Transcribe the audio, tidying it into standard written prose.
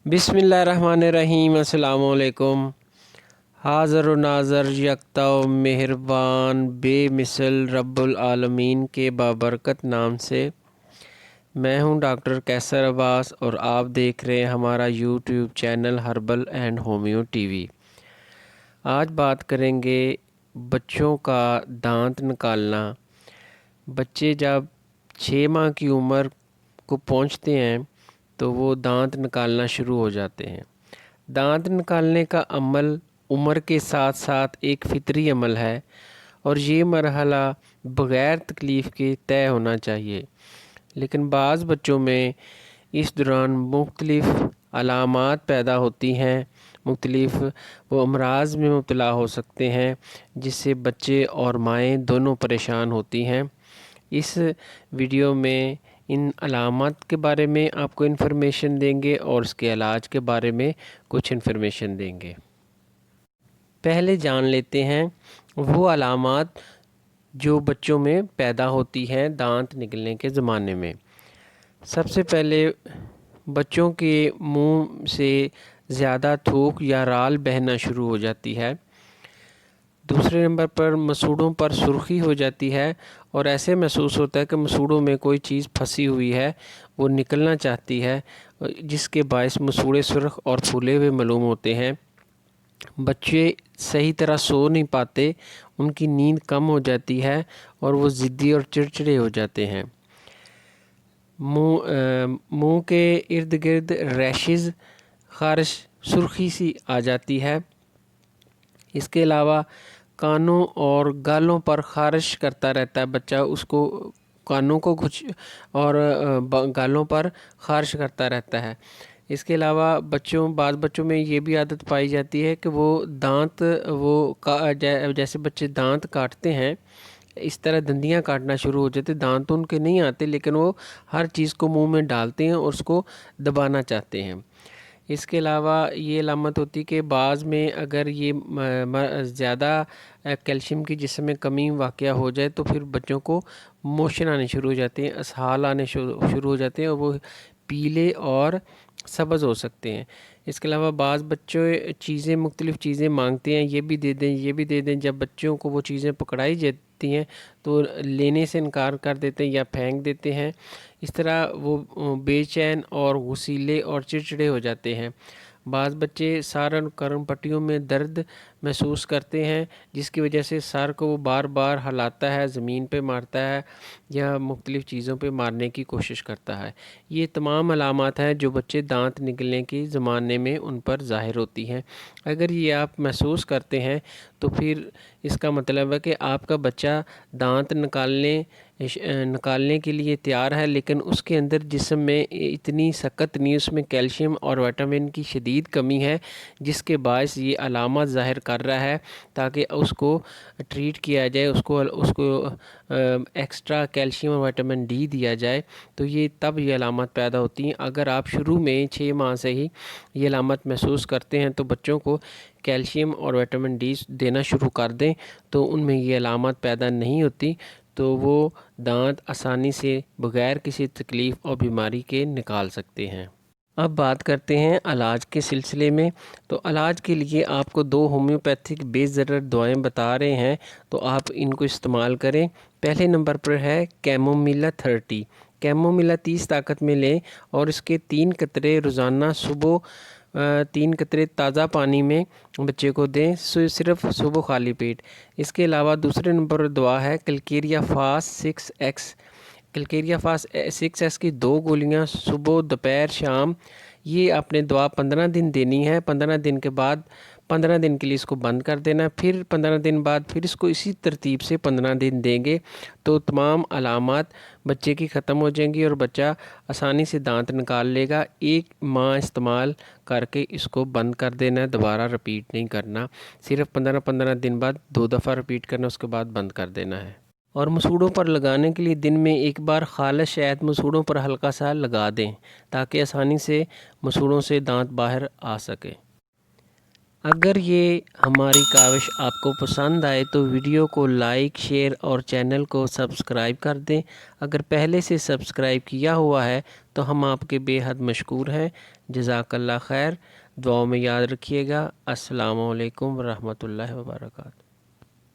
بسم اللہ الرحمن الرحیم۔ السلام علیکم۔ حاضر و ناظر یکتا و مہربان بے مثل رب العالمین کے بابرکت نام سے میں ہوں ڈاکٹر کیسر عباس اور آپ دیکھ رہے ہیں ہمارا YouTube channel herbal and homeo T V. آج بات کریں گے بچوں کا دانت نکالنا۔ بچے جب 6 ماہ کی عمر کو پہنچتے ہیں تو وہ دانت نکالنا شروع ہو جاتے ہیں۔ دانت نکالنے کا عمل عمر کے ساتھ ساتھ ایک فطری عمل ہے اور یہ مرحلہ بغیر تکلیف کے طے ہونا چاہیے، لیکن بعض بچوں میں اس دوران مختلف علامات پیدا ہوتی ہیں، مختلف وہ امراض میں مبتلا ہو سکتے ہیں جس سے بچے اور مائیں دونوں پریشان ہوتی ہیں۔ اس ویڈیو میں ان علامات کے بارے میں آپ کو انفارمیشن دیں گے اور اس کے علاج کے بارے میں کچھ انفارمیشن دیں گے۔ پہلے جان لیتے ہیں وہ علامات جو بچوں میں پیدا ہوتی ہیں دانت نکلنے کے زمانے میں۔ سب سے پہلے بچوں کے منہ سے زیادہ تھوک یا رال بہنا شروع ہو جاتی ہے۔ دوسرے نمبر پر مسوڑوں پر سرخی ہو جاتی ہے اور ایسے محسوس ہوتا ہے کہ مسوڑوں میں کوئی چیز پھنسی ہوئی ہے، وہ نکلنا چاہتی ہے، جس کے باعث مسوڑے سرخ اور پھولے ہوئے معلوم ہوتے ہیں۔ بچے صحیح طرح سو نہیں پاتے، ان کی نیند کم ہو جاتی ہے اور وہ ضدی اور چڑچڑے ہو جاتے ہیں۔ منہ کے ارد گرد ریشز، خارش، سرخی سی آ جاتی ہے۔ اس کے علاوہ کانوں اور گالوں پر خارش کرتا رہتا ہے بچہ، اس کو کانوں کو کچھ اور گالوں پر خارش کرتا رہتا ہے۔ اس کے علاوہ بعض بچوں میں یہ بھی عادت پائی جاتی ہے کہ وہ دانت جیسے بچے دانت کاٹتے ہیں اس طرح دندیاں کاٹنا شروع ہو جاتے، دانت ان کے نہیں آتے لیکن وہ ہر چیز کو منہ میں ڈالتے ہیں اور اس کو دبانا چاہتے ہیں۔ اس کے علاوہ یہ علامت ہوتی ہے کہ بعض میں اگر یہ زیادہ کیلشیم کی جسم میں کمی واقع ہو جائے تو پھر بچوں کو موشن آنے شروع ہو جاتے ہیں، اسہال آنے شروع ہو جاتے ہیں اور وہ پیلے اور سبز ہو سکتے ہیں۔ اس کے علاوہ بعض بچے مختلف چیزیں مانگتے ہیں، یہ بھی دے دیں یہ بھی دے دیں۔ جب بچوں کو وہ چیزیں پکڑائی جاتی ہیں تو لینے سے انکار کر دیتے ہیں یا پھینک دیتے ہیں۔ اس طرح وہ بے چین اور غصیلے اور چڑچڑے ہو جاتے ہیں۔ بعض بچے سر اور کرن پٹیوں میں درد محسوس کرتے ہیں جس کی وجہ سے سر کو وہ بار بار ہلاتا ہے، زمین پہ مارتا ہے یا مختلف چیزوں پہ مارنے کی کوشش کرتا ہے۔ یہ تمام علامات ہیں جو بچے دانت نکلنے کے زمانے میں ان پر ظاہر ہوتی ہیں۔ اگر یہ آپ محسوس کرتے ہیں تو پھر اس کا مطلب ہے کہ آپ کا بچہ دانت نکالنے کے لیے تیار ہے، لیکن اس کے اندر جسم میں اتنی سخت نہیں، اس میں کیلشیم اور وٹامن کی شدید کمی ہے جس کے باعث یہ علامات ظاہر کر رہا ہے، تاکہ اس کو ٹریٹ کیا جائے، اس کو ایکسٹرا کیلشیم اور وٹامن ڈی دیا جائے تو تب یہ علامات پیدا ہوتی ہیں۔ اگر آپ شروع میں 6 ماہ سے ہی یہ علامات محسوس کرتے ہیں تو بچوں کو کیلشیم اور وٹامن ڈی دینا شروع کر دیں تو ان میں یہ علامات پیدا نہیں ہوتی، تو وہ دانت آسانی سے بغیر کسی تکلیف اور بیماری کے نکال سکتے ہیں۔ اب بات کرتے ہیں علاج کے سلسلے میں۔ تو علاج کے لیے آپ کو 2 ہومیوپیتھک بے ضرر دوائیں بتا رہے ہیں تو آپ ان کو استعمال کریں۔ پہلے نمبر پر ہے کیمومیلا 30۔ کیمومیلا 30 طاقت میں لیں اور اس کے 3 قطرے روزانہ صبح 3 قطرے تازہ پانی میں بچے کو دیں، صرف صبح خالی پیٹ۔ اس کے علاوہ دوسرے نمبر پر دوا ہے کلکیریا فاس 6X۔ کلکیریا فاس 6X کی 2 گولیاں صبح دوپہر شام، یہ آپ نے دوا 15 دن دینی ہے۔ 15 دن کے بعد 15 دن کے لیے اس کو بند کر دینا، پھر 15 دن بعد پھر اس کو اسی ترتیب سے 15 دن دیں گے تو تمام علامات بچے کی ختم ہو جائیں گی اور بچہ آسانی سے دانت نکال لے گا۔ 1 ماہ استعمال کر کے اس کو بند کر دینا ہے، دوبارہ رپیٹ نہیں کرنا، صرف 15 دن بعد 2 دفعہ رپیٹ کرنا، اس کے بعد بند کر دینا ہے۔ اور مسوڑوں پر لگانے کے لیے دن میں 1 بار خالص شہد مسوڑوں پر ہلکا سا لگا دیں تاکہ آسانی سے مسوڑوں سے دانت باہر آ سکے۔ اگر یہ ہماری کاوش آپ کو پسند آئے تو ویڈیو کو لائک، شیئر اور چینل کو سبسکرائب کر دیں۔ اگر پہلے سے سبسکرائب کیا ہوا ہے تو ہم آپ کے بے حد مشکور ہیں۔ جزاک اللہ خیر۔ دعاؤں میں یاد رکھیے گا۔ السلام علیکم ورحمۃ اللہ وبرکاتہ۔